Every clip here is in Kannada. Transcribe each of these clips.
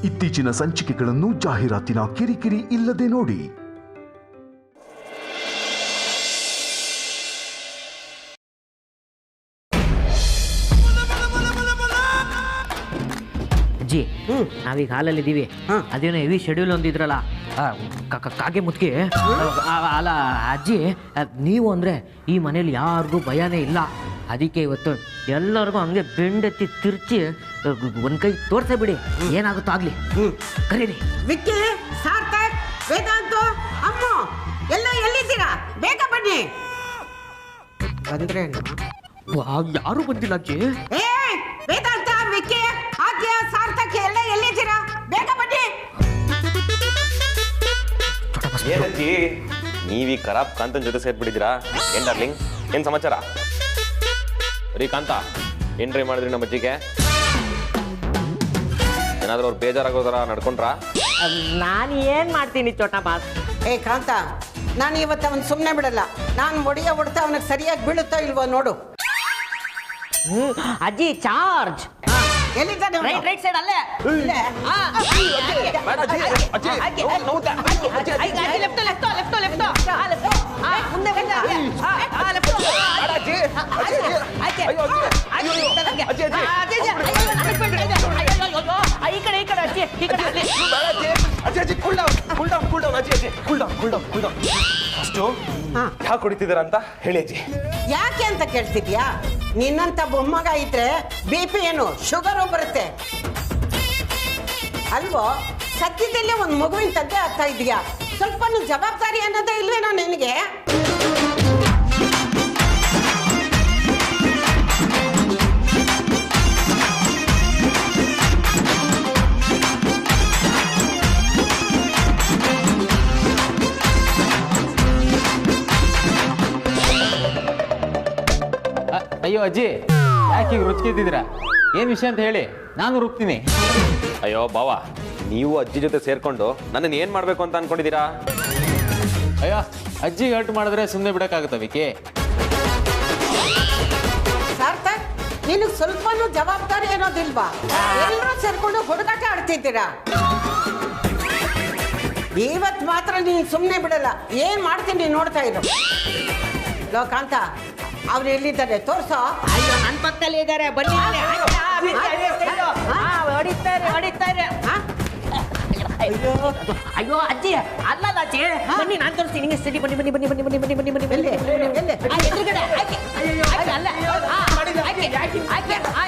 ಇತ್ತೀಚಿನ ಸಂಚಿಕೆಗಳನ್ನು ಜಾಹೀರಾತಿನ ಕಿರಿಕಿರಿ ಇಲ್ಲದೆ ನೋಡಿ. ಅಜ್ಜಿ, ನಾವೀಗ ಹಾಲಲ್ಲಿದ್ದೀವಿ. ಅದೇನೋ ಹೆವಿ ಶೆಡ್ಯೂಲ್ ಒಂದಿದ್ರಲ್ಲ, ಕಾಗೆ ಮುತ್ಕಿ. ಅಲ್ಲ ಅಜ್ಜಿ, ನೀವು ಅಂದರೆ ಈ ಮನೇಲಿ ಯಾರಿಗೂ ಭಯನೇ ಇಲ್ಲ. ಅದಕ್ಕೆ ಇವತ್ತು ಎಲ್ಲರಿಗೂ ಹಂಗೆ ಬೆಂಡೆತ್ತಿ ತಿರ್ಚಿ ಒಂದು ಕೈ ತೋರ್ಸೇ ಬಿಡಿ, ಏನಾಗುತ್ತೋ ಆಗಲಿ. ಕರೀರಿ. ವಿಕ್ಕಿ, ಸಾರ್ಥಕ್, ವೇದಾಂತ, ಅಮ್ಮ ಎಲ್ಲ ಎಲ್ಲಿದ್ದೀರಾ? ಬೇಗ ಬನ್ನಿ. ಬಂದ್ರೇನು? ಯಾರು ಬಂದಿಲ್ಲ ಅಜ್ಜಿ. ಏ ವೇದಾಂತ, ವಿಕ್ಕಿ, ಆದ್ಯ, ಸಾರ್ಥಕ್ ಎಲ್ಲ ಎಲ್ಲಿದ್ದೀರಾ? ಬೇಗ ಬನ್ನಿ. ಏನಜ್ಜಿ, ನೀವೀ ಖರಾಬ್ ಕಾಂತನ್ ಜೊತೆ ಸೇರ್ಬಿಟ್ಟಿದ್ದೀರಾ? ಏನ್ ಡಾರ್ಲಿಂಗ್, ಏನ್ ಸಮಾಚಾರ? ರೀ ಕಾಂತ, ಏನ್ ಟ್ರೈ ಮಾಡಿದ್ರಿ ನಮ್ಮ ಅಜ್ಜಿಗೆ? ಏನಾದ್ರೂ ಅವ್ರು ಬೇಜಾರಾಗೋದಾರ ನಡ್ಕೊಂಡ್ರಾ? ನಾನು ಏನು ಮಾಡ್ತೀನಿ ಚೋಟ ಬಾಸ್. ಏ ಕಾಂತ, ನಾನು ಇವತ್ತು ಅವನು ಸುಮ್ಮನೆ ಬಿಡಲ್ಲ. ನಾನು ಹೊಡೆತ ಅವನಿಗೆ ಸರಿಯಾಗಿ ಬೀಳುತ್ತೋ ಇಲ್ವೋ ನೋಡು. ಅಜ್ಜಿ ಚಾರ್ಜ್ ಎಲ್ಲಿದ್ದಾನೆ? ರೈಟ್ ಸೈಡ್ ಅಲ್ಲೇ. ಯಾಕೆ ಹೊಡಿತಿದ್ದೀರಾ ಅಂತ ಹೇಳಿ ಅಜ್ಜಿ. ಯಾಕೆ ಅಂತ ಕೇಳ್ತಿದ್ಯಾ? ನಿನ್ನಂತ ಮೊಮ್ಮಗ ಇದ್ರೆ BP ಏನು ಶುಗರು ಬರುತ್ತೆ ಅಲ್ವೋ? ಸದ್ಯದಲ್ಲೇ ಒಂದು ಮಗುವಿನ ತಂದೆ ಆಗ್ತಾ ಇದೀಯಾ? ಸ್ವಲ್ಪ ಜವಾಬ್ದಾರಿ ಅನ್ನೋದೇ ಇಲ್ವೇನೋ ನಿನಗೆ? ಅಯ್ಯೋ ಅಜ್ಜಿ, ಯಾಕೆ ಈಗ ರುಚ್ಕಿದ್ದೀರಾ? ಏನು ವಿಷಯ ಅಂತ ಹೇಳಿ, ನಾನು ರುಬ್ತೀನಿ. ಅಯ್ಯೋ ಬಾವ, ನೀವು ಅಜ್ಜಿ ಜೊತೆ ಸೇರ್ಕೊಂಡು ನನ್ನನ್ನು ಏನ್ ಮಾಡ್ಬೇಕು ಅಂತ ಅನ್ಕೊಂಡಿದ್ದೀರಾ? ಅಯ್ಯೋ, ಅಜ್ಜಿಗೆ ಹರ್ಟ್ ಮಾಡಿದ್ರೆ ಸುಮ್ಮನೆ ಬಿಡಕ್ಕಾಗುತ್ತಾ ವಿಕಿ? ಸಾರ್ಥಕ್, ನಿನಗೆ ಸ್ವಲ್ಪನೂ ಜವಾಬ್ದಾರಿ ಅನ್ನೋದಿಲ್ವಾ? ಎಲ್ಲರೂ ಸೇರ್ಕೊಂಡು ಹುಡುಗಾಟ ಆಡ್ತಿದ್ದೀರಾ. ಇವತ್ತು ಮಾತ್ರ ನೀನು ಸುಮ್ಮನೆ ಬಿಡಲ್ಲ. ಏನ್ ಮಾಡ್ತೀನಿ ನೋಡ್ತಾ ಇರು. ಲೋಕಾಂತ, ಅವ್ರು ಎಲ್ಲಿದ್ದಾರೆ ತೋರ್ಸೋ. ಅಯ್ಯೋ, ನನ್ನ ಪಕ್ಕದಲ್ಲಿ ಇದ್ದಾರೆ, ಬನ್ನಿ. ಹೊಡಿತಾರೆ. ಅಯ್ಯೋ ಅಜ್ಜಿ, ಅಲ್ಲಲ್ಲ ಅಜ್ಜಿ, ಬನ್ನಿ ನಾನು ತೋರಿಸ್ತೀನಿ. ನಿಮಗೆ ಸರಿ, ಬನ್ನಿ.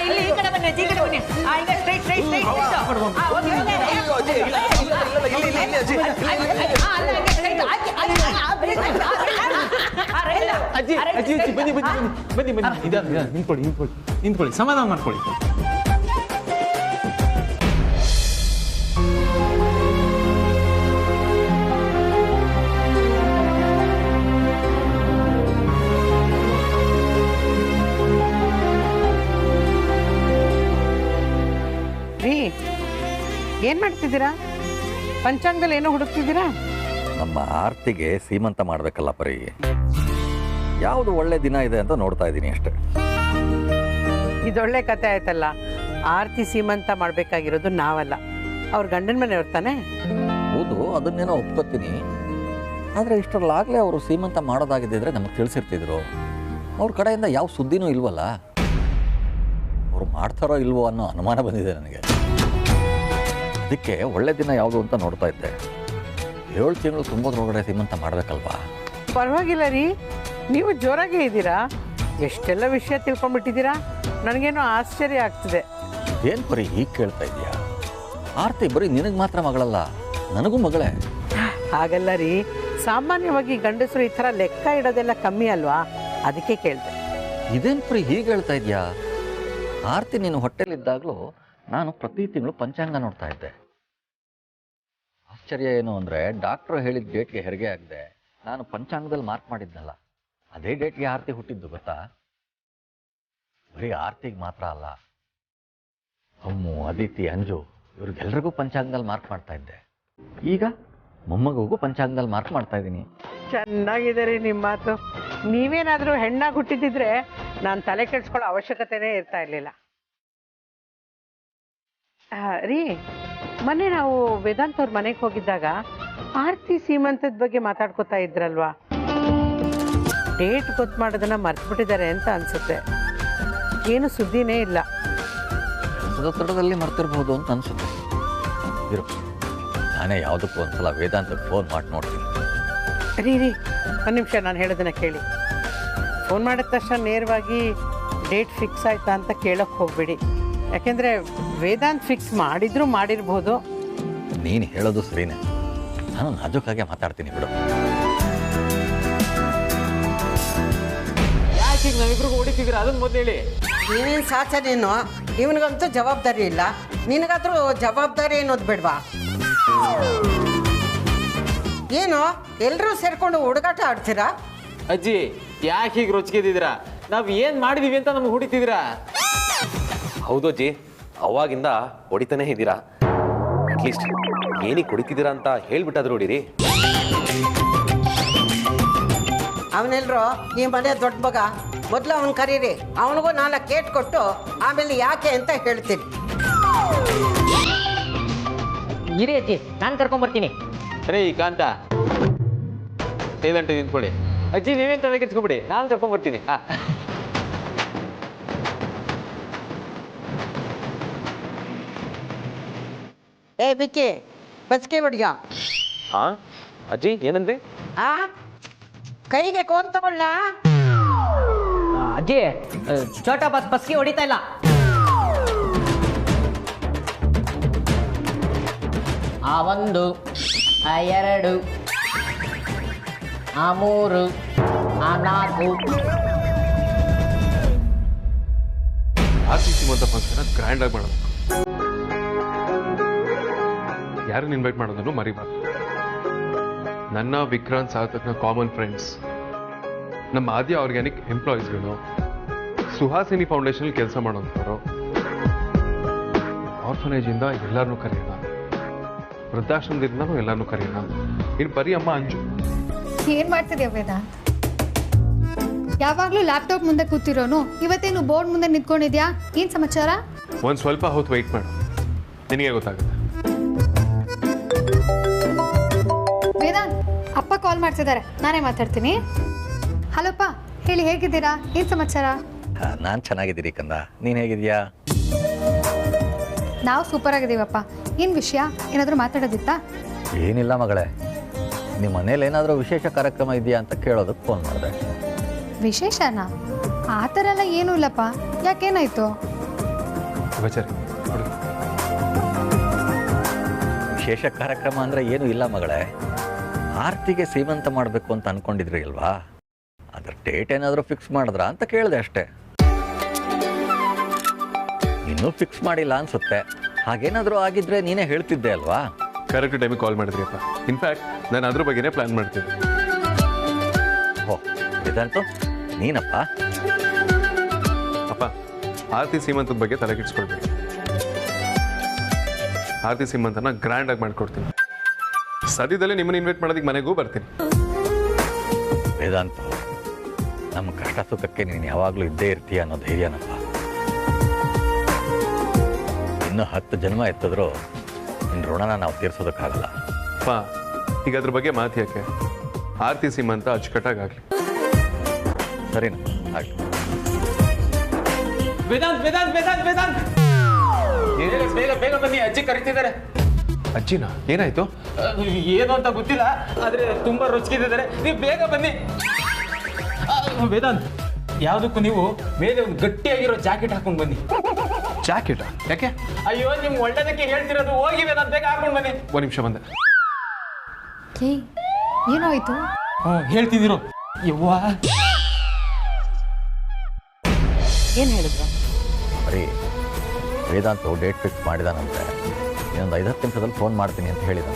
ಇಲ್ಲಿ ಈ ಕಡೆ ಬನ್ನಿ, ಈ ಕಡೆ ಬನ್ನಿ. ಅಜ್ಜಿ ಬನ್ನಿ, ನಿಂತ್ಕೊಳ್ಳಿ, ಸಮಾಧಾನ ಮಾಡ್ಕೊಳ್ಳಿ. ಏನ್ ಮಾಡ್ತಿದ್ದೀರಾ? ಪಂಚಾಂಗದಲ್ಲಿ ಏನೋ ಹುಡುಕ್ತಿದ್ದೀರಾ? ನಮ್ಮ ಆರ್ತಿಗೆ ಸೀಮಂತ ಮಾಡ್ಬೇಕಲ್ಲ ಪರಿ, ಯಾವುದು ಒಳ್ಳೆ ದಿನ ಇದೆ ಅಂತ ನೋಡ್ತಾ ಇದ್ದೀನಿ ಅಷ್ಟೇ. ಇದೊಳ್ಳೆ ಕತೆ ಆಯ್ತಲ್ಲ. ಆರ್ತಿ ಸೀಮಂತ ಮಾಡ್ಬೇಕಾಗಿರೋದು ನಾವಲ್ಲ, ಅವ್ರ ಗಂಡನ ಮನೆಯವ್ರ ತಾನೆ. ಹೌದು, ಅದನ್ನೇನೋ ಒಪ್ಕೋತೀನಿ. ಆದರೆ ಇಷ್ಟರಲ್ಲಾಗಲೇ ಅವರು ಸೀಮಂತ ಮಾಡೋದಾಗಿದ್ದರೆ ನಮಗೆ ತಿಳಿಸಿರ್ತಿದ್ರು. ಅವ್ರ ಕಡೆಯಿಂದ ಯಾವ ಸುದ್ದಿನೂ ಇಲ್ವಲ್ಲ. ಅವ್ರು ಮಾಡ್ತಾರೋ ಇಲ್ವೋ ಅನ್ನೋ ಅನುಮಾನ ಬಂದಿದೆ ನನಗೆ. ಅದಕ್ಕೆ ಒಳ್ಳೆ ದಿನ ಯಾವುದು ಅಂತ ನೋಡ್ತಾ ಇದ್ದೆ. 7 ತಿಂಗಳು ತುಂಬೋದ್ರೊಳಗಡೆ ಸೀಮಂತ ಮಾಡಬೇಕಲ್ವಾ? ಪರವಾಗಿಲ್ಲ ರೀ, ನೀವು ಜೋರಾಗೇ ಇದ್ದೀರಾ. ಎಷ್ಟೆಲ್ಲ ವಿಷಯ ತಿಳ್ಕೊಂಡ್ಬಿಟ್ಟಿದ್ದೀರಾ. ನನಗೇನೋ ಆಶ್ಚರ್ಯ ಆಗ್ತಿದೆ. ಏನು ಪರಿ ಹೀಗೆ ಕೇಳ್ತಾ ಇದೆಯಾ? ಆರ್ತಿ ಬರೀ ನಿನಗೆ ಮಾತ್ರ ಮಗಳಲ್ಲ, ನನಗೂ ಮಗಳೇ. ಹಾಗಲ್ಲ ರೀ, ಸಾಮಾನ್ಯವಾಗಿ ಗಂಡಸರು ಈ ಥರ ಲೆಕ್ಕ ಇಡೋದೆಲ್ಲ ಕಮ್ಮಿ ಅಲ್ವಾ? ಅದಕ್ಕೆ ಕೇಳಿದೆ. ಇದೇನು ಪರಿ ಹೀಗೆ ಹೇಳ್ತಾ ಇದೆಯಾ? ಆರ್ತಿ ನೀನು ಹೊಟ್ಟೆಲಿದ್ದಾಗಲೂ ನಾನು ಪ್ರತಿ ತಿಂಗಳು ಪಂಚಾಂಗ ನೋಡ್ತಾ ಇದ್ದೆ. ಆಶ್ಚರ್ಯ ಏನು ಅಂದರೆ, ಡಾಕ್ಟ್ರು ಹೇಳಿದ ಡೇಟ್ಗೆ ಹೆರಿಗೆ ಆಗಿದೆ. ನಾನು ಪಂಚಾಂಗದಲ್ಲಿ ಮಾರ್ಕ್ ಮಾಡಿದ್ನಲ್ಲ, ಅದೇ ಡೇಟ್ಗೆ ಆರ್ತಿ ಹುಟ್ಟಿದ್ದು ಗೊತ್ತಾ? ಬರೀ ಆರ್ತಿಗೆ ಮಾತ್ರ ಅಲ್ಲ, ಅಮ್ಮು, ಅದಿತಿ, ಅಂಜು ಇವ್ರಿಗೆಲ್ರಿಗೂ ಪಂಚಾಂಗದಲ್ಲಿ ಮಾರ್ಕ್ ಮಾಡ್ತಾ ಇದ್ದೆ. ಈಗ ಮೊಮ್ಮಗೂ ಪಂಚಾಂಗದಲ್ಲಿ ಮಾರ್ಕ್ ಮಾಡ್ತಾ ಇದ್ದೀನಿ. ಚೆನ್ನಾಗಿದೆ ರೀ ನಿಮ್ಮ ಮಾತು. ನೀವೇನಾದರೂ ಹೆಣ್ಣಾಗಿ ಹುಟ್ಟಿದ್ದಿದ್ರೆ ನಾನು ತಲೆ ಕೆಡಿಸ್ಕೊಳ್ಳೋ ಅವಶ್ಯಕತೆನೇ ಇರ್ತಾ ಇರಲಿಲ್ಲ. ರೀ, ಮೊನ್ನೆ ನಾವು ವೇದಾಂತ್ ಅವ್ರ ಮನೆಗೆ ಹೋಗಿದ್ದಾಗ ಆರ್ತಿ ಸೀಮಂತದ ಬಗ್ಗೆ ಮಾತಾಡ್ಕೋತಾ ಇದ್ರಲ್ವಾ, ಡೇಟ್ ಗೊತ್ತು ಮಾಡೋದನ್ನ ಮರ್ತ್ಬಿಟ್ಟಿದ್ದಾರೆ ಅಂತ ಅನ್ಸುತ್ತೆ. ಏನು ಸುದ್ದಿನೇ ಇಲ್ಲ. ತಡದಲ್ಲಿ ಮರ್ತಿರ್ಬೋದು ಅಂತ ಅನ್ಸುತ್ತೆ. ಇರು, ನಾನೇ ಯಾವುದಕ್ಕೂ ಒಂದ್ಸಲ ವೇದಾಂತಕ್ಕೆ ಫೋನ್ ಮಾಡಿ ನೋಡ್ತೀನಿ. ರೀ ಒಂದು ನಿಮಿಷ, ನಾನು ಹೇಳೋದನ್ನ ಕೇಳಿ. ಫೋನ್ ಮಾಡಿದ ತಕ್ಷಣ ನೇರವಾಗಿ ಡೇಟ್ ಫಿಕ್ಸ್ ಆಯ್ತಾ ಅಂತ ಕೇಳೋಕ್ಕೆ ಹೋಗ್ಬೇಡಿ. ಯಾಕೆಂದರೆ ವೇದಾಂತ್ ಫಿಕ್ಸ್ ಮಾಡಿರ್ಬೋದು. ನೀನು ಹೇಳೋದು ಸರಿನೇ, ನಾನು ನಾಜೂಕಾಗೆ ಮಾತಾಡ್ತೀನಿ ಬಿಡು. ಯಾಕೆ ಈಗ ನಾವಿಬ್ರಿಗೂ ಹೊಡಿತಿದ್ದೀರಾ ಅದನ್ನ ಮೊದಲು ಹೇಳಿ. ನೀನೇನು ಸಾಚ ನೀನು, ಇವನಿಗಂತೂ ಜವಾಬ್ದಾರಿ ಇಲ್ಲ, ನಿನಗಾದ್ರೂ ಜವಾಬ್ದಾರಿ ಅನ್ನೋದು ಬೇಡವಾ? ಏನು ಎಲ್ಲರೂ ಸೇರ್ಕೊಂಡು ಹುಡುಗಾಟ ಆಡ್ತೀರಾ? ಅಜ್ಜಿ ಯಾಕೆ ಹೀಗೆ ರೊಚ್ಚಿಗೆದಿದ್ದೀರಾ? ನಾವು ಏನು ಮಾಡಿದೀವಿ ಅಂತ ನಮ್ಗೆ ಹೊಡಿತಿದ್ದೀರಾ? ಹೌದು ಅಜ್ಜಿ, ಅವಾಗಿಂದ ಹೊಡಿತಾನೆ ಇದ್ದೀರಾ. ಅಟ್ಲೀಸ್ಟ್ ಏನಕ್ಕೆ ಹೊಡಿತಿದ್ದೀರಾ ಅಂತ ಹೇಳ್ಬಿಟ್ಟಾದ್ರು ಹೊಡೀರಿ. ಅವನೆಲ್ಲರೂ ಈ ಮನೆ ದೊಡ್ಡ ಮಗ, ಮೊದಲು ಅವನು ಕರೀರಿ, ಅವನಿಗೂ 4 ಕೇಟ್ ಕೊಟ್ಟು ಆಮೇಲೆ ಯಾಕೆ ಅಂತ ಹೇಳ್ತೀನಿ. ಇರಿ ಅಜ್ಜಿ, ನಾನು ಕರ್ಕೊಂಬರ್ತೀನಿ. ರೇ ಕಾಂತ, ಸೈಲೆಂಟ್ ನಿಂತ್ಕೊಳ್ಳಿ. ಅಜ್ಜಿ ನೀವೇನು ತಲೆ ಕೆಡ್ಸ್ಕೊಬಿಡಿ, ನಾನು ಕರ್ಕೊಂಡ್ಬರ್ತೀನಿ. ಏ ಬಿಕ್ಕಿ, ಬಸ್ಕೆ ಬಡಿಯ. ಹಾ ಅಜ್ಜಿ ಏನಂದ್ರೆ? ಆ ಕೈಗೆ ಕೋನ್ ತಗೊಳ್ಳ. ಅಜ್ಜಿ, ಛೋಟಾ ಬಸ್ಗೆ ಹೊಡಿತಾ ಇಲ್ಲ. ಆ 1, ಆ 2, ಆ 3, ಆ 4. ಆರ್ತಿ ಸೀಮಂತ ಫಂಕ್ಷನ್ ಗ್ರ್ಯಾಂಡ್ ಆಗಿ ಮಾಡೋದು. ಯಾರನ್ನ ಇನ್ವೈಟ್ ಮಾಡೋದನ್ನು ಮರಿಬಾರ್ದು. ನನ್ನ ವಿಕ್ರಾಂತ್ ಸಾರ್ಥಕ್ನ ಕಾಮನ್ ಫ್ರೆಂಡ್ಸ್, ನಮ್ಮ ಆದ್ಯ ಆರ್ಗ್ಯಾನಿಕ್ ಎಂಪ್ಲಾಯೀಸ್ಗಳು, ಸುಹಾಸಿನಿ ಫೌಂಡೇಶನ್ ಕೆಲಸ ಮಾಡೋಂಥವ್ರು, ಆರ್ಫನೇಜಿಂದ ಎಲ್ಲರನ್ನೂ ಕರೆಯೋಣ, ವೃದ್ಧಾಶ್ರಮದಿಂದನೂ ಎಲ್ಲರನ್ನೂ ಕರೆಯೋಣ. ಇನ್ನು ಬರೀ ಅಮ್ಮ ಅಂಜು. ಏನ್ ಮಾಡ್ತಿದ್ಯಾ ವೇದಾಂತ್? ಯಾವಾಗ್ಲೂ ಲ್ಯಾಪ್ಟಾಪ್ ಮುಂದೆ ಕೂತಿರೋನು ಇವತ್ತೇನು ಬೋರ್ಡ್ ಮುಂದೆ ನಿಂತ್ಕೊಂಡಿದ್ಯಾ? ಏನ್ ಸಮಾಚಾರ? ಒಂದು ಸ್ವಲ್ಪ ಹೊತ್ತು ವೆಯ್ಟ್ ಮಾಡು, ನಿನಗೆ ಗೊತ್ತಾಗುತ್ತೆ. ವೇದಾಂತ್, ಅಪ್ಪ ಕಾಲ್ ಮಾಡ್ತಿದ್ದಾರೆ, ನಾನೇ ಮಾತಾಡ್ತೀನಿ. ಹಲೋಪ್ಪ, ಹೇಳಿ, ಹೇಗಿದ್ದೀರಾ? ಏನ್ ಸಮಾಚಾರ? ನಾನು ಚೆನ್ನಾಗಿದ್ದೀರಿ ಕಂದ, ನೀನು ಹೇಗಿದ್ಯಾ? ನಾವು ಸೂಪರ್ ಆಗಿದ್ದೀವಪ್ಪ. ಏನ್ ವಿಷಯ? ಏನಾದರೂ ಮಾತಾಡೋದಿತ್ತಾ? ಏನಿಲ್ಲ ಮಗಳೇ, ನಿಮ್ಮ ಮನೇಲಿ ಏನಾದರೂ ವಿಶೇಷ ಕಾರ್ಯಕ್ರಮ ಇದೆಯಾ ಅಂತ ಕೇಳೋದಕ್ಕೆ ಫೋನ್ ಮಾಡಿದೆ. ವಿಶೇಷನಾ? ಆ ಥರ ಎಲ್ಲ ಏನೂ ಇಲ್ಲಪ್ಪ. ಯಾಕೇನಾಯ್ತು? ಬಚಾರಿ ನೋಡಿ, ವಿಶೇಷ ಕಾರ್ಯಕ್ರಮ ಅಂದರೆ ಏನೂ ಇಲ್ಲ ಮಗಳೇ. ಆರ್ತಿಗೆ ಸೀಮಂತ ಮಾಡಬೇಕು ಅಂತ ಅಂದ್ಕೊಂಡಿದ್ರಿ ಅಲ್ವಾ? ಅದರ ಡೇಟ್ ಏನಾದರೂ ಫಿಕ್ಸ್ ಮಾಡಿದ್ರಾ ಅಂತ ಕೇಳಿದೆ ಅಷ್ಟೇ. ಇನ್ನೂ ಫಿಕ್ಸ್ ಮಾಡಿಲ್ಲ ಅನ್ಸುತ್ತೆ. ಹಾಗೇನಾದರೂ ಆಗಿದ್ರೆ ನೀನೇ ಹೇಳ್ತಿದ್ದೆ ಅಲ್ವಾ? ಕರೆಕ್ಟ್ ಟೈಮಿಗೆ ಕಾಲ್ ಮಾಡಿದ್ರಿಯಪ್ಪ. ಇನ್ಫ್ಯಾಕ್ಟ್ ನಾನು ಅದ್ರ ಬಗ್ಗೆನೇ ಪ್ಲಾನ್ ಮಾಡ್ತಿದ್ದೆ. ಓ, ಇದಂತೂ ನೀನಪ್ಪ. ಅಪ್ಪ, ಆರ್ತಿ ಸೀಮಂತದ ಬಗ್ಗೆ ತಲೆ ಕೆಡಿಸ್ಕೊಳ್ಬೇಡಿ. ಆರ್ತಿ ಸೀಮಂತನ ಗ್ರ್ಯಾಂಡ್ ಆಗಿ ಮಾಡ್ಕೊಡ್ತೀನಿ. ಸದ್ಯದಲ್ಲೇ ನಿಮ್ಮನ್ನ ಇನ್ವೈಟ್ ಮಾಡೋದಕ್ಕೆ ಮನೆಗೂ ಬರ್ತೀನಿ. ವೇದಾಂತ, ನಮ್ಮ ಕಷ್ಟ ಸುಖಕ್ಕೆ ನೀನು ಯಾವಾಗಲೂ ಇದ್ದೇ ಇರ್ತೀಯ ಅನ್ನೋ ಧೈರ್ಯನಪ್ಪ. ಇನ್ನೂ 10 ಜನ್ಮ ಎತ್ತಿದ್ರು ನಿನ್ನ ಋಣನ ನಾವು ತೀರ್ಸೋದಕ್ಕಾಗಲ್ಲ. ಅಪ್ಪ, ಈಗ ಅದ್ರ ಬಗ್ಗೆ ಮಾತು ಯಾಕೆ? ಆರ್ತಿ ಸೀಮಂತ ಅಚ್ಚುಕಟ್ಟಾಗಲಿ. ಸರಿನಾ? ಆಗಲಿ. ವೇದಾಂತ್ ವೇದಾಂತ್ ವೇದಾಂತ್ ವೇದಾಂತ್, ಬೇಗ ಬೇಗ ಬನ್ನಿ, ಅಜ್ಜಿ ಕರಿತಿದ್ದಾರೆ. ಅಜ್ಜಿನಾ? ಏನಾಯ್ತು? ಏನು ಅಂತ ಗೊತ್ತಿಲ್ಲ, ಆದ್ರೆ ತುಂಬಾ ರೊಚ್ಚಿದ್ದಾರೆ. ನೀವು ಬೇಗ ಬನ್ನಿ. ವೇದಾಂತ್, ಯಾವುದಕ್ಕೂ ನೀವು ಮೇಲೆ ಒಂದು ಗಟ್ಟಿಯಾಗಿರೋ ಜಾಕೆಟ್ ಹಾಕೊಂಡು ಬನ್ನಿ. ಜಾಕೆಟಾ? ಯಾಕೆ? ಅಯ್ಯೋ, ನಿಮ್ ಒಳ್ಳೆದಕ್ಕೆ ಹೇಳ್ತಿರೋದು. ಹೋಗಿ ವೇದಾಂತ್, ಬೇಗ ಹಾಕೊಂಡು ಬನ್ನಿ. ಒಂದು ನಿಮಿಷ ಬಂದೆ. ಏನಾಯ್ತು? ಹೇಳ್ತಿದ್ದೀರೋ? ಯವ್ವ, ಏನು ಹೇಳಿದ್ರು? ಬರೀ ವೇದಾಂತ ಡೇಟ್ ಫಿಕ್ಸ್ ಮಾಡಿದಾನಂತೆ. ಇನ್ನೊಂದು 5-10 ನಿಮಿಷದಲ್ಲಿ ಫೋನ್ ಮಾಡ್ತೀನಿ ಅಂತ ಹೇಳಿದ.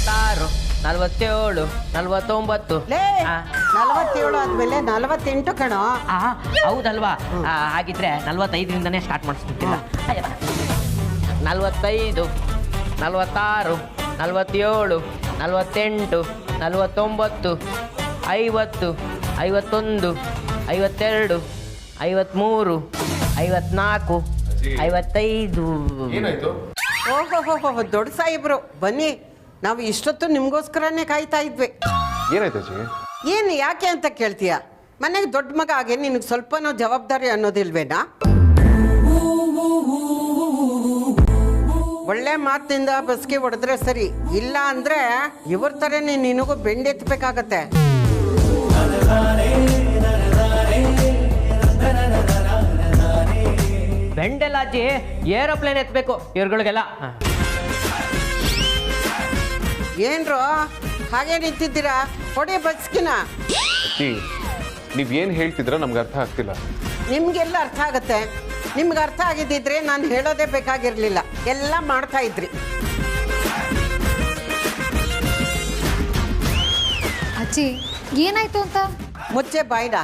46, 47, 49. ಲೇ, 47 ಆದ್ಮೇಲೆ 48 ಕಣೋ. ಹೌದಲ್ವಾ? ಹಾಗಿದ್ರೆ 45ರಿಂದನೇ ಸ್ಟಾರ್ಟ್ ಮಾಡಿಸ್ಬಿಟ್ಟಿಲ್ಲ. 45, 46, 47, 48, 49, 50, 51, 52, 53, 54, 55. ಏನಾಯ್ತು? ಓಹೋ ದೊಡ್ಡ ಸಾಹೇಬ್ರು ಬನ್ನಿ. ನಾವು ಇಷ್ಟೊತ್ತು ನಿಮಗೋಸ್ಕರನೇ ಕಾಯ್ತಾ ಇದ್ವಿ. ಏನಾಯ್ತು ಅಜ್ಜಿ? ಏನು ಯಾಕೆ ಅಂತ ಕೇಳ್ತೀಯ? ಮನೆಗೆ ದೊಡ್ಡ ಮಗ ಆಗಿ ನಿನಗೆ ಸ್ವಲ್ಪನೂ ಜವಾಬ್ದಾರಿ ಅನ್ನೋದಿಲ್ವೇನಾ? ಒಳ್ಳೆ ಮಾತಿನಿಂದ ಬಸ್ಗೆ ಹೊಡೆದ್ರೆ ಸರಿ, ಇಲ್ಲ ಅಂದ್ರೆ ಇವ್ರ ಥರನೇ ನಿನಗೂ ಬೆಂಡೆತ್ಬೇಕಾಗತ್ತೆ. ಬೆಂಡೆಲ್ಲ ಅಜ್ಜಿ ಏರೋಪ್ಲೇನ್ ಎತ್ತಬೇಕು ಇವ್ರುಗಳಿಗೆಲ್ಲ. ಏನ್ರೋ ಹಾಗೆ ನಿಂತಿದ್ದೀರಾ? ಹೊಡೆ ಬಸ್ಕಿನ. ಅಜ್ಜಿ ನೀವೇನು ಹೇಳ್ತಿದ್ರ ನಮ್ಗೆ ಅರ್ಥ ಆಗ್ತಿಲ್ಲ. ನಿಮ್ಗೆಲ್ಲ ಅರ್ಥ ಆಗತ್ತೆ. ನಿಮ್ಗೆ ಅರ್ಥ ಆಗಿದ್ದಿದ್ರೆ ನಾನು ಹೇಳೋದೇ ಬೇಕಾಗಿರ್ಲಿಲ್ಲ, ಎಲ್ಲ ಮಾಡ್ತಾ ಇದ್ರಿ. ಅಜ್ಜಿ ಏನಾಯ್ತು ಅಂತ? ಮುಚ್ಚೆ ಬಾಯ್ಡ.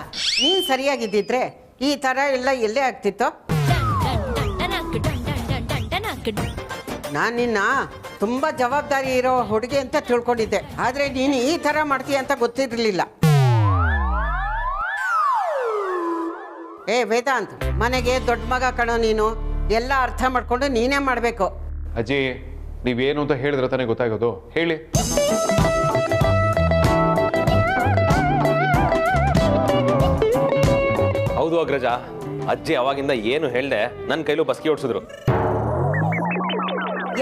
ನೀನು ಸರಿಯಾಗಿದ್ದಿದ್ರೆ ಈ ಥರ ಎಲ್ಲ ಎಲ್ಲೇ ಆಗ್ತಿತ್ತು? ನಾನು ನಿನ್ನ ತುಂಬ ಜವಾಬ್ದಾರಿ ಇರೋ ಹುಡುಗಿ ಅಂತ ತಿಳ್ಕೊಂಡಿದ್ದೆ, ಆದರೆ ನೀನು ಈ ಥರ ಮಾಡ್ತೀಯ ಅಂತ ಗೊತ್ತಿರಲಿಲ್ಲ. ಏ ವೇದಾಂತ್, ಮನೆಗೆ ದೊಡ್ಡ ಮಗ ಕಣೋ ನೀನು. ಎಲ್ಲ ಅರ್ಥ ಮಾಡ್ಕೊಂಡು ನೀನೇ ಮಾಡಬೇಕು. ಅಜ್ಜಿ ನೀವೇನು ಅಂತ ಹೇಳಿದ್ರೆ ತಾನೇ ಗೊತ್ತಾಗೋದು, ಹೇಳಿ. ಹೌದು ಅಗ್ರಜ, ಅಜ್ಜಿ ಅವಾಗಿಂದ ಏನು ಹೇಳ್ದೆ ನನ್ನ ಕೈಲೂ ಬಸ್ಕಿ ಓಡಿಸಿದ್ರು.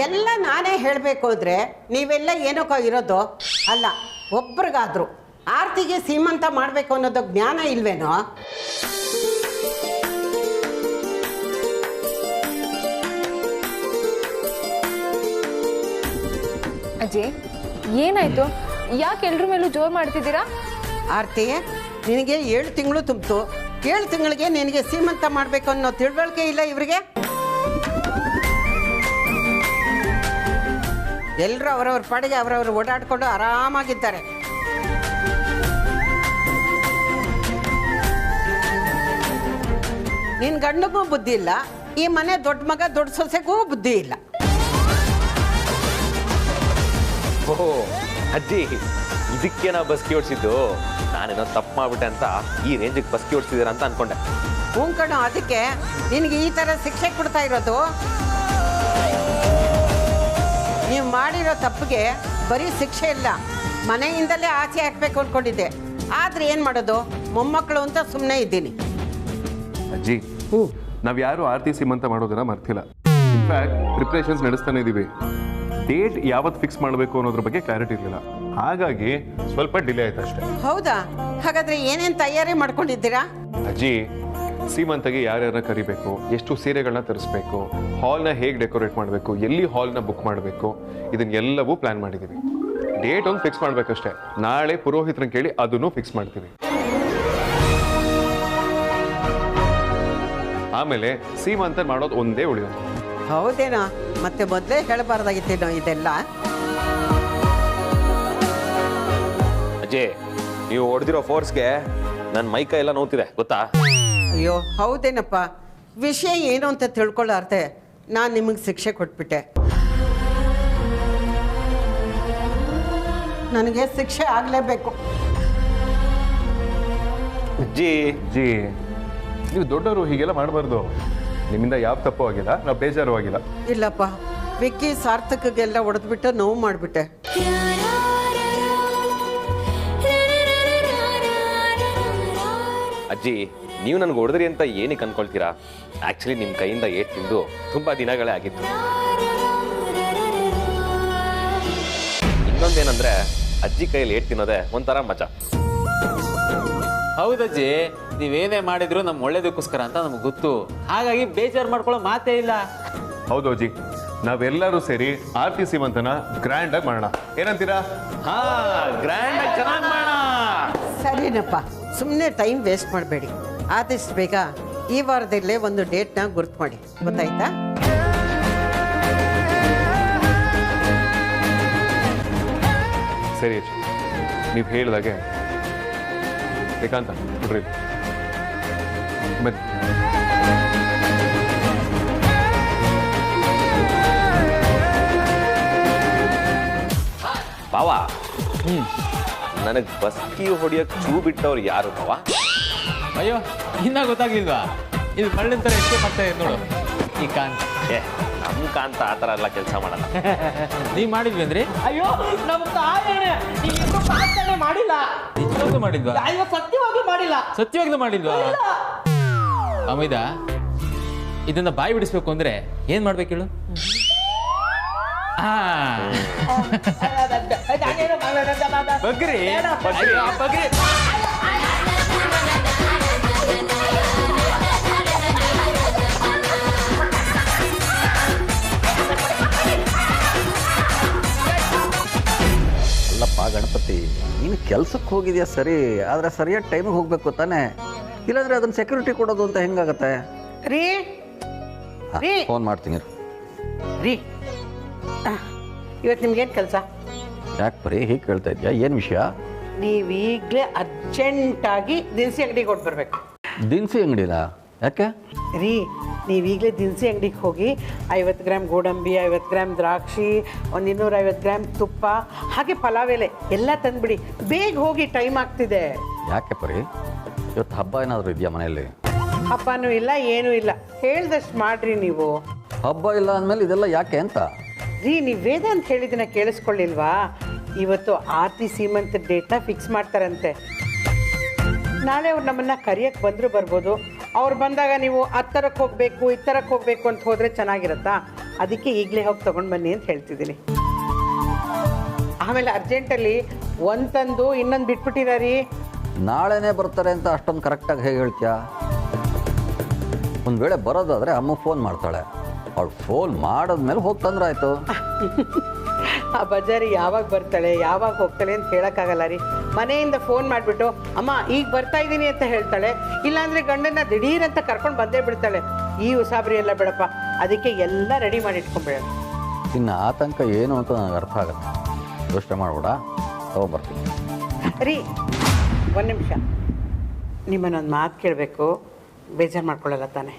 ಎಲ್ಲ ನಾನೇ ಹೇಳಬೇಕು ಅಂದರೆ ನೀವೆಲ್ಲ ಏನಕ್ಕೋ ಇರೋದು ಅಲ್ಲ. ಒಬ್ರಿಗಾದ್ರು ಆರ್ತಿಗೆ ಸೀಮಂತ ಮಾಡಬೇಕು ಅನ್ನೋದು ಜ್ಞಾನ ಇಲ್ವೇನೋ? ಅಜ್ಜಿ ಏನಾಯ್ತು? ಯಾಕೆ ಎಲ್ರ ಮೇಲೂ ಜೋರು ಮಾಡ್ತಿದ್ದೀರಾ? ಆರ್ತಿ, ನಿನಗೆ 7 ತಿಂಗಳು ತುಂಬಿತು. 7 ತಿಂಗಳಿಗೆ ನಿನಗೆ ಸೀಮಂತ ಮಾಡಬೇಕು ಅನ್ನೋ ತಿಳುವಳಿಕೆ ಇಲ್ಲ ಇವರಿಗೆ. ಎಲ್ಲರೂ ಅವರವ್ರ ಪಾಡಿಗೆ ಅವರವರು ಓಡಾಡ್ಕೊಂಡು ಆರಾಮಾಗಿದ್ದಾರೆ. ನಿನ್ನ ಗಂಡಗೂ ಬುದ್ಧಿ ಇಲ್ಲ, ಈ ಮನೆ ದೊಡ್ಡ ಮಗ ದೊಡ್ಡ ಸೊಸೆಗೂ ಬುದ್ಧಿ ಇಲ್ಲ. ಓಹೋ ಅಜ್ಜಿ, ಇದಕ್ಕೆ ನಾ ಬಸ್ಕಿ ಓಡಿಸಿದ್ದು. ನಾನೇನೋ ತಪ್ಪು ಮಾಡ್ಬಿಟ್ಟೆ ಅಂತ ಈ ರೇಂಜಿಗೆ ಬಸ್ಕಿ ಓಡಿಸಿದ್ದೀರ ಅಂತ ಅನ್ಕೊಂಡೆ. ಹ್ಞೂ ಕಣೋ, ಅದಕ್ಕೆ ನಿನಗೆ ಈ ಥರ ಶಿಕ್ಷೆ ಕೊಡ್ತಾ ಇರೋದು. ನೀವು ಮಾಡಿರೋ ತಪ್ಪಿಗೆ ಬರೀ ಶಿಕ್ಷೆ ಇಲ್ಲ, ಮನೆಯಿಂದಲೇ ಆಚೆ ಹಾಕಬೇಕು ಅಂದ್ಕೊಂಡಿದ್ದೆ. ಆದರೆ ಏನು ಮಾಡೋದು, ಮೊಮ್ಮಕ್ಕಳು ಅಂತ ಸುಮ್ಮನೆ ಇದ್ದೀನಿ. ಅಜ್ಜಿ ನಾವ್ ಯಾರು ಆರ್ತಿ ಸೀಮಂತ ಮಾಡೋದನ್ನ ಮರ್ತಿಲ್ಲ. ಇನ್ಫ್ಯಾಕ್ಟ್ ಪ್ರಿಪ್ರೇಷನ್ಸ್ ನಡೆಸ್ತಾನೆ ಇದೀವಿ. ಡೇಟ್ ಯಾವತ್ತು ಫಿಕ್ಸ್ ಮಾಡಬೇಕು ಅನ್ನೋದ್ರ ಬಗ್ಗೆ ಕ್ಲಾರಿಟಿ ಇರಲಿಲ್ಲ, ಹಾಗಾಗಿ ಸ್ವಲ್ಪ ಡಿಲೇ ಆಯ್ತು ಅಷ್ಟೇ. ಹೌದಾ? ಹಾಗಾದ್ರೆ ಏನೇನು ತಯಾರಿ ಮಾಡ್ಕೊಂಡಿದ್ದೀರಾ? ಅಜ್ಜಿ ಸೀಮಂತಗೆ ಯಾರ್ಯಾರನ್ನ ಕರಿಬೇಕು, ಎಷ್ಟು ಸೀರೆಗಳನ್ನ ತರಿಸ್ಬೇಕು, ಹಾಲ್ನ ಹೇಗೆ ಡೆಕೋರೇಟ್ ಮಾಡಬೇಕು, ಎಲ್ಲಿ ಹಾಲ್ನ ಬುಕ್ ಮಾಡಬೇಕು, ಇದನ್ನೆಲ್ಲವೂ ಪ್ಲಾನ್ ಮಾಡಿದ್ದೀವಿ. ಡೇಟ್ ಒಂದು ಫಿಕ್ಸ್ ಮಾಡ್ಬೇಕಷ್ಟೇ. ನಾಳೆ ಪುರೋಹಿತರನ್ನ ಕೇಳಿ ಅದನ್ನು ಫಿಕ್ಸ್ ಮಾಡ್ತೀವಿ. ಆಮೇಲೆ ಸೀಮಂತ ಮಾಡೋದು ಒಂದೇ ಉಳಿಯೋದು. ಹೌದೇನೋ? ಮತ್ತೆ ಮೊದಲೇ ಹೇಳಬಾರ್ದಾಗಿತ್ತೇನೋ ಇದೆಲ್ಲ. ಅಜ್ಜಿ ನೀವು ಹೊಡೆದಿರೋ ಫೋರ್ಸ್ಗೆ ನನ್ನ ಮೈಕೈ ಎಲ್ಲ ನೋವ್ತಿದೆ ಗೊತ್ತಾ? ಅಯ್ಯೋ ಹೌದೇನಪ್ಪ. ವಿಷಯ ಏನು ಅಂತ ತಿಳ್ಕೊಳ್ಳಾರ್ದೆ ನಾನು ನಿಮಗೆ ಶಿಕ್ಷೆ ಕೊಟ್ಬಿಟ್ಟೆ. ನನಗೆ ಶಿಕ್ಷೆ ಆಗಲೇಬೇಕು. ಅಜ್ಜಿ ಅಜ್ಜಿ ನೀವು ದೊಡ್ಡವರು ಹೀಗೆಲ್ಲ ಮಾಡಬಾರ್ದು. ನಿಮ್ಮಿಂದ ಯಾವ ತಪ್ಪು ಆಗಿಲ್ಲ, ನಾವು ಬೇಜಾರು ಆಗಿಲ್ಲ. ಇಲ್ಲಪ್ಪ, ವಿಕ್ಕಿ ಸಾರ್ಥಕ್ಗೆಲ್ಲ ಹೊಡೆದ್ಬಿಟ್ಟು ನೋವು ಮಾಡಿಬಿಟ್ಟೆ. ಅಜ್ಜಿ ನೀವು ನನಗೆ ಹೊಡೆದ್ರಿ ಅಂತ ಏನಕ್ಕೆ ಅನ್ಕೊಳ್ತೀರಾ? ಆಕ್ಚುಲಿ ನಿಮ್ಮ ಕೈಯಿಂದ ಏಟ್ ತಿಂದು ತುಂಬಾ ದಿನಗಳೇ ಆಗಿತ್ತು. ಇನ್ನೊಂದೇನಂದ್ರೆ ಅಜ್ಜಿ ಕೈಯಲ್ಲಿ ಏಟ್ ತಿನ್ನೋದೆ ಒಂಥರ ಮಜಾ. ಹೌದಜ್ಜಿ, ನೀವೇನೇ ಮಾಡಿದ್ರು ನಮ್ಮ ಒಳ್ಳೇದಕ್ಕೋಸ್ಕರ ಅಂತ ನಮ್ಗೆ ಗೊತ್ತು. ಹಾಗಾಗಿ ಬೇಜಾರು ಮಾಡ್ಕೊಳ್ಳೋ ಮಾತೇ ಇಲ್ಲ. ಹೌದು ಅಜ್ಜಿ, ನಾವೆಲ್ಲರೂ ಸೇರಿ ಆರ್ತಿ ಸೀಮಂತನ ಗ್ರ್ಯಾಂಡ್ ಆಗಿ ಮಾಡೋಣ, ಏನಂತೀರಾ? ಹಾ, ಗ್ರ್ಯಾಂಡ್ ಆಗಿ ಚೆನ್ನಾಗಿ ಮಾಡೋಣ. ಸರಿನಪ್ಪ, ಸುಮ್ಮನೆ ಟೈಮ್ ವೇಸ್ಟ್ ಮಾಡಬೇಡಿ. ಆದಷ್ಟು ಬೇಗ ಈ ವಾರದಲ್ಲೇ ಒಂದು ಡೇಟ್ನ ಗುರ್ತು ಮಾಡಿ, ಗೊತ್ತಾಯ್ತಾ? ಸರಿ ಅಜ್ಜಿ, ನೀವು ಹೇಳಿದಾಗೆ ಏಕಾಂತ ನೋಡ್ರಿ ಬನ್ನಿ. ಬಾವಾ ನನಗೆ ಬಸ್ಕಿ ಹೊಡಿಯಕ್ಕೆ ಚೂ ಬಿಟ್ಟವ್ರು ಯಾರು ಬಾವ? ಅಯ್ಯೋ ಇನ್ನ ಗೊತ್ತಾಗ್ಲಿಲ್ವಾ? ಇದು ಮಳ್ಳಿನ ಥರ ಎಷ್ಟೇ ಮಾಡ್ತಾ ಇದೆ ನೋಡು ಈ ಕಾಂತ. ನಮ್ಮ ಕಾಂತ ಆ ಥರ ಎಲ್ಲ ಕೆಲಸ ಮಾಡಲ್ಲ. ನೀವ್ ಮಾಡಿದ್ವಿ ಅಂದ್ರಿ? ಅಯ್ಯೋ ನಮ್ಮ ತಾಯೇನೆ ನೀವಿಬ್ರು ಪ್ರಾರ್ಥನೆ ಮಾಡಿಲ್ಲ. ನಿಜವಾಗ್ಲೂ ಮಾಡಿದ್ವಾ? ಅಯ್ಯೋ ಸತ್ಯವಾಗ್ಲೂ ಮಾಡಿಲ್ಲ. ಸತ್ಯವಾಗ್ಲೂ ಮಾಡಿದ್ವಾ? ಅಮಿದ, ಇದನ್ನ ಬಾಯಿ ಬಿಡಿಸ್ಬೇಕು ಅಂದ್ರೆ ಏನ್ ಮಾಡ್ಬೇಕು ಹೇಳು? ಬಗ್ರಿ ಬಗ್ರಿ. ಅಲ್ಲಪ್ಪ ಗಣಪತಿ, ನೀನು ಕೆಲ್ಸಕ್ಕೆ ಹೋಗಿದ್ಯಾ ಸರಿ, ಆದರೆ ಸರಿಯಾದ ಟೈಮಿಗೆ ಹೋಗ್ಬೇಕು ತಾನೇ, ಇಲ್ಲಾಂದ್ರೆ ಅದನ್ನ ಸೆಕ್ಯೂರಿಟಿ ಕೊಡೋದು ಅಂತ ಹೆಂಗಾಗತ್ತೆ? ರೀ ಫೋನ್ ಮಾಡ್ತೀನಿ ರೀ, ಇವತ್ತು ನಿಮ್ಗೇನು ಕೆಲಸ? ಯಾಕೆ ಬರೀ ಹೀಗೆ ಕೇಳ್ತಾ ಇದೆಯಾ? ಏನು ವಿಷಯ? ನೀವು ಈಗಲೇ ಅರ್ಜೆಂಟಾಗಿ ದಿನಸಿ ಅಂಗಡಿಗೆ ಕೊಟ್ಟು ಬರಬೇಕು. ದಿನಸಿ ಅಂಗಡಿನ? ಯಾಕೆ ರೀ, ನೀವು ಈಗಲೇ ದಿನಸಿ ಅಂಗಡಿಗೆ ಹೋಗಿ 50 ಗ್ರಾಮ್ ಗೋಡಂಬಿ, 50 ಗ್ರಾಮ್ ದ್ರಾಕ್ಷಿ, ಒಂದು 250 ಗ್ರಾಮ್ ತುಪ್ಪ, ಹಾಗೆ ಪಲಾವ್ ಎಲೆ ಎಲ್ಲ ತಂದುಬಿಡಿ. ಬೇಗ ಹೋಗಿ, ಟೈಮ್ ಆಗ್ತಿದೆ. ಯಾಕೆ ಬರೀ ಇವತ್ತು ಹಬ್ಬ ಏನಾದರೂ ಇದೆಯಾ ಮನೆಯಲ್ಲಿ? ಹಬ್ಬನೂ ಇಲ್ಲ, ಏನೂ ಇಲ್ಲ, ಹೇಳ್ದಷ್ಟು ಮಾಡ್ರಿ ನೀವು. ಹಬ್ಬ ಇಲ್ಲ ಅಂದಮೇಲೆ ಇದೆಲ್ಲ ಯಾಕೆ ಅಂತ? ರೀ, ನೀವು ವೇದ ಅಂತ ಹೇಳಿದ್ದನ್ನ ಕೇಳಿಸ್ಕೊಳ್ಳಿಲ್ವಾ? ಇವತ್ತು ಆರ್ತಿ ಸೀಮಂತ ಡೇಟ್ನ ಫಿಕ್ಸ್ ಮಾಡ್ತಾರಂತೆ. ನಾಳೆ ಅವ್ರು ನಮ್ಮನ್ನು ಕರಿಯಕ್ಕೆ ಬಂದರೂ ಬರ್ಬೋದು. ಅವ್ರು ಬಂದಾಗ ನೀವು ಆ ಥರಕ್ಕೆ ಹೋಗಬೇಕು, ಈ ಥರಕ್ಕೆ ಹೋಗಬೇಕು ಅಂತ ಹೋದರೆ ಚೆನ್ನಾಗಿರುತ್ತಾ? ಅದಕ್ಕೆ ಈಗಲೇ ಹೋಗಿ ತೊಗೊಂಡು ಬನ್ನಿ ಅಂತ ಹೇಳ್ತಿದ್ದೀನಿ. ಆಮೇಲೆ ಅರ್ಜೆಂಟಲ್ಲಿ ಒಂದು ತಂದು ಇನ್ನೊಂದು ಬಿಟ್ಬಿಟ್ಟಿರ ರೀ. ನಾಳೆನೇ ಬರ್ತಾರೆ ಅಂತ ಅಷ್ಟೊಂದು ಕರೆಕ್ಟಾಗಿ ಹೇಗೆ ಹೇಳ್ತೀಯಾ? ಒಂದು ವೇಳೆ ಬರೋದಾದರೆ ಅಮ್ಮ ಫೋನ್ ಮಾಡ್ತಾಳೆ, ಅವಳು ಫೋನ್ ಮಾಡಿದ್ಮೇಲೆ ಹೋಗಿ ತಂದ್ರೆ ಆಯಿತು. ಆ ಬಜಾರಿ ಯಾವಾಗ ಬರ್ತಾಳೆ, ಯಾವಾಗ ಹೋಗ್ತಾಳೆ ಅಂತ ಹೇಳೋಕ್ಕಾಗಲ್ಲ ರೀ. ಮನೆಯಿಂದ ಫೋನ್ ಮಾಡಿಬಿಟ್ಟು ಅಮ್ಮ ಈಗ ಬರ್ತಾ ಇದ್ದೀನಿ ಅಂತ ಹೇಳ್ತಾಳೆ, ಇಲ್ಲಾಂದರೆ ಗಂಡನ ದಿಢೀರಂತ ಕರ್ಕೊಂಡು ಬಂದೇ ಬಿಡ್ತಾಳೆ. ಈ ಉಸಾಬರಿ ಎಲ್ಲ ಬೇಡಪ್ಪ, ಅದಕ್ಕೆ ಎಲ್ಲ ರೆಡಿ ಮಾಡಿ ಇಟ್ಕೊಂಬೇಡ. ಇನ್ನು ಆತಂಕ ಏನು ಅಂತ ನನಗೆ ಅರ್ಥ ಆಗುತ್ತೆ. ಯೋಚನೆ ಮಾಡ್ಬೇಡ, ತೊಗೊಂಬರ್ತೀನಿ. ರೀ, ಒಂದು ನಿಮಿಷ, ನಿಮ್ಮನ್ನೊಂದು ಮಾತು ಕೇಳಬೇಕು, ಬೇಜಾರು ಮಾಡ್ಕೊಳ್ಳಲ್ಲ ತಾನೆ?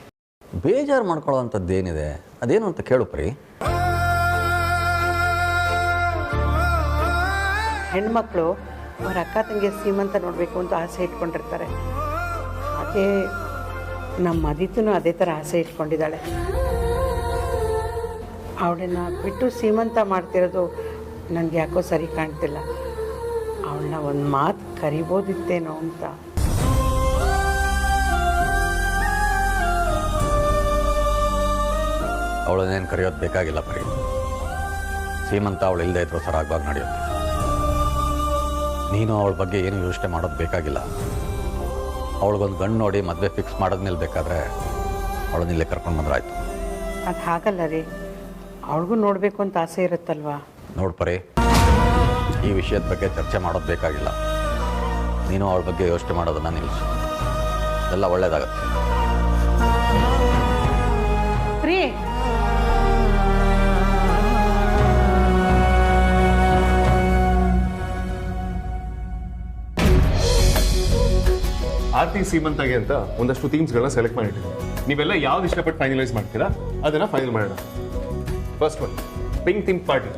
ಬೇಜಾರು ಮಾಡ್ಕೊಳ್ಳೋ ಅಂಥದ್ದು ಏನಿದೆ, ಅದೇನು ಅಂತ ಕೇಳು ಪ್ರೀ. ಹೆಣ್ಮಕ್ಳು ಅವ್ರ ಅಕ್ಕ ತಂಗಿ ಸೀಮಂತ ನೋಡಬೇಕು ಅಂತ ಆಸೆ ಇಟ್ಕೊಂಡಿರ್ತಾರೆ. ಹಾಗೆ ನಮ್ಮ ಮದಿತೂ ಅದೇ ಥರ ಆಸೆ ಇಟ್ಕೊಂಡಿದ್ದಾಳೆ. ಅವಳನ್ನ ಬಿಟ್ಟು ಸೀಮಂತ ಮಾಡ್ತಿರೋದು ನನಗೆ ಯಾಕೋ ಸರಿ ಕಾಣ್ತಿಲ್ಲ. ಅವಳನ್ನ ಒಂದು ಮಾತು ಕರಿಬೋದಿತ್ತೇನೋ ಅಂತ. ಅವಳನ್ನೇನು ಕರೆಯೋದು ಬೇಕಾಗಿಲ್ಲ ಪ್ರೀ. ಸೀಮಂತ ಅವಳು ಇಲ್ಲದೆ ಇದ್ರು ಸರಾಗವಾಗಿ ನಡೆಯುತ್ತೆ. ನೀನು ಅವಳ ಬಗ್ಗೆ ಏನು ಯೋಚನೆ ಮಾಡೋದು ಬೇಕಾಗಿಲ್ಲ. ಅವಳಿಗೊಂದು ಗಂಡು ನೋಡಿ ಮದುವೆ ಫಿಕ್ಸ್ ಮಾಡೋದ್ಮೇಲೆ ಬೇಕಾದರೆ ಅವಳನ್ನಿಲ್ಲೇ ಕರ್ಕೊಂಡು ಬಂದ್ರಾಯ್ತು. ಅದು ಹಾಗಲ್ಲ ರೀ, ಅವಳಿಗೂ ನೋಡಬೇಕು ಅಂತ ಆಸೆ ಇರುತ್ತಲ್ವಾ? ನೋಡು ಪರಿ, ಈ ವಿಷಯದ ಬಗ್ಗೆ ಚರ್ಚೆ ಮಾಡೋದು ಬೇಕಾಗಿಲ್ಲ. ನೀನು ಅವಳ ಬಗ್ಗೆ ಯೋಚನೆ ಮಾಡೋದನ್ನು ನಿಲ್ಲಿಸು, ಎಲ್ಲ ಒಳ್ಳೆಯದಾಗತ್ತೆ. ರೀ, ಆರ್ತಿ ಸೀಮಂತಾಗೆ ಅಂತ ಒಂದಷ್ಟು ಥೀಮ್ಸ್ಗಳನ್ನ ಸೆಲೆಕ್ಟ್ ಮಾಡಿಟ್ಟಿದ್ದೀವಿ. ನೀವೆಲ್ಲ ಯಾವ್ದು ಇಷ್ಟಪಟ್ಟು ಫೈನಲೈಸ್ ಮಾಡ್ತೀರಾ ಅದನ್ನ ಫೈನಲ್ ಮಾಡೋಣ. First one, pink theme party.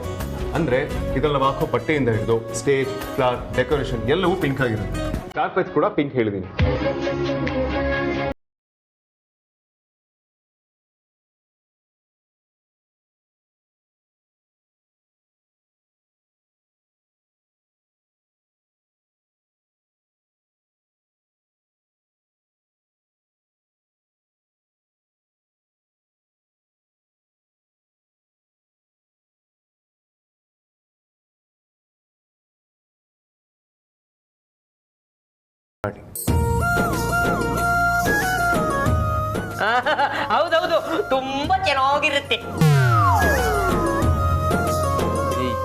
ಅಂದ್ರೆ ಇದೆಲ್ಲ ಹಾಕೋ ಬಟ್ಟೆಯಿಂದ ಹಿಡಿದು ಸ್ಟೇಜ್, ಫ್ಲವರ್, ಡೆಕೋರೇಷನ್ ಎಲ್ಲವೂ ಪಿಂಕ್ ಆಗಿರುತ್ತೆ. ಕಾರ್ಪೆಟ್ ಕೂಡ ಪಿಂಕ್ ಹೇಳಿದ್ದೀನಿ. ಹೌದೌದು, ತುಂಬಾ ಚೆನ್ನಾಗಿರುತ್ತೆ.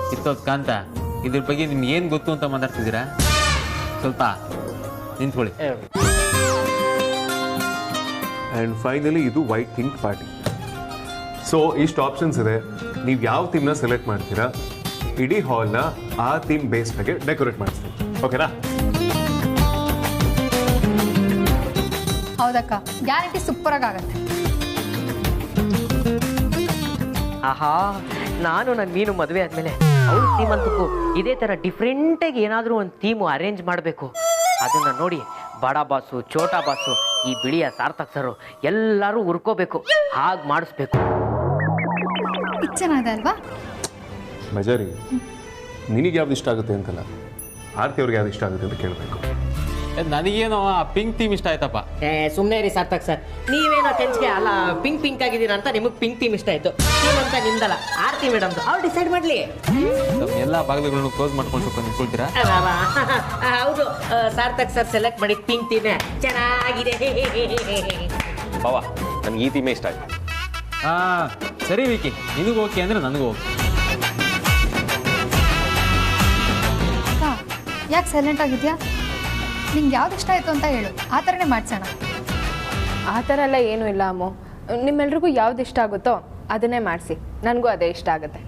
ಕಿತ್ತೋದ್ ಕಾಂತ, ಇದ್ರ ಬಗ್ಗೆ ನಿಮ್ಗೆ ಏನ್ ಗೊತ್ತು ಅಂತ ಮಾತಾಡ್ತಿದ್ದೀರಾ? ಸ್ವಲ್ಪ ನಿಂತ್ಕೊಳ್ಳಿ. ಆ್ಯಂಡ್ ಫೈನಲಿ ಇದು ವೈಟ್ ಥೀಮ್ ಪಾರ್ಟಿ. ಸೊ ಇಷ್ಟು ಆಪ್ಷನ್ಸ್ ಇದೆ. ನೀವು ಯಾವ ಥೀಮ್ನ ಸೆಲೆಕ್ಟ್ ಮಾಡ್ತೀರಾ, ಇಡೀ ಹಾಲ್ನ ಆ ಥೀಮ್ ಬೇಸ್ ಬಗ್ಗೆ ಡೆಕೋರೇಟ್ ಮಾಡಿಸ್ತೀವಿ. ಓಕೆನಾ? ಹೌದಕ್ಕ, ಗ್ಯಾರಂಟಿ ಸೂಪರ್ ಆಗತ್ತೆ. ಆಹಾ, ನಾನು ನನ್ನ ಮೀನು ಮದುವೆ ಆದಮೇಲೆ ಅವ್ರ ಸೀಮಂತಕ್ಕೂ ಇದೇ ಥರ ಡಿಫ್ರೆಂಟಾಗಿ ಏನಾದರೂ ಒಂದು ಥೀಮು ಅರೇಂಜ್ ಮಾಡಬೇಕು. ಅದನ್ನು ನೋಡಿ ಬಡ ಬಾಸು, ಛೋಟಾ ಬಾಸು, ಈ ಬಿಳಿಯ ಸಾರ್ಥಕ್ ಸರು ಎಲ್ಲರೂ ಉರ್ಕೋಬೇಕು. ಹಾಗೆ ಮಾಡಿಸ್ಬೇಕು. ಇದು ಚೆನ್ನಾಗಿದೆ ಅಲ್ವಾ? ಮಜಾರಿ, ನಿನಗೆ ಯಾವ್ದು ಇಷ್ಟ ಆಗುತ್ತೆ ಅಂತಲ್ಲ, ಆರತಿ ಅವ್ರಿಗೆ ಯಾವ್ದು ಇಷ್ಟ ಆಗುತ್ತೆ ಅಂತ ಕೇಳಬೇಕು. ನನಗೇನೋ ಆ ಪಿಂಕ್ ಥೀಮ್ ಇಷ್ಟ ಆಯ್ತಪ್ಪ. ಸುಮ್ಮನೆ ರೀ ಸಾರ್ಥಕ್ ಸರ್, ನೀವೇನೋ ಕೆಂಚಿಗೆ ಅಲ್ಲ ಪಿಂಕ್ ಆಗಿದ್ದೀರಾ ಅಂತ ನಿಮಗೆ ಪಿಂಕ್ ಥೀಮ್ ಇಷ್ಟ ಆಯಿತು. ಥೀಮ್ ಅಂತ ನಿಮ್ದಲ್ಲ, ಆರತಿ ಮೇಡಮ್ದು. ಅವ್ರು ಡಿಸೈಡ್ ಮಾಡಲಿ. ಎಲ್ಲ ಬಾಗಿಲುಗಳನ್ನು ಕ್ಲೋಸ್ ಮಾಡ್ಕೊಂಡು ನಿಂತ್ಕೊಳ್ತೀರಾ? ಹೌದು, ಸಾರ್ಥಕ್ ಸರ್ ಸೆಲೆಕ್ಟ್ ಮಾಡಿದ ಪಿಂಕ್ ಥೀಮೇ ಚೆನ್ನಾಗಿದೆ. ಬಾವಾ, ನನಗೆ ಈ ಥೀಮೇ ಇಷ್ಟ ಆಯ್ತು. ಸರಿ ವಿಕಿ, ನಿನಗೂ ಓಕೆ ಅಂದರೆ ನನಗೂ ಓಕೆ. ಯಾಕೆ ಸೈಲೆಂಟ್ ಆಗಿದ್ಯಾ? ನಿಂಗೆ ಯಾವ್ದು ಇಷ್ಟ ಆಯಿತು ಅಂತ ಹೇಳು, ಆ ಥರನೇ ಮಾಡ್ಸೋಣ. ಆ ಥರ ಎಲ್ಲ ಏನೂ ಇಲ್ಲ ಅಮ್ಮು. ನಿಮ್ಮೆಲ್ರಿಗೂ ಯಾವ್ದು ಇಷ್ಟ ಆಗುತ್ತೋ ಅದನ್ನೇ ಮಾಡಿಸಿ, ನನಗೂ ಅದೇ ಇಷ್ಟ ಆಗುತ್ತೆ.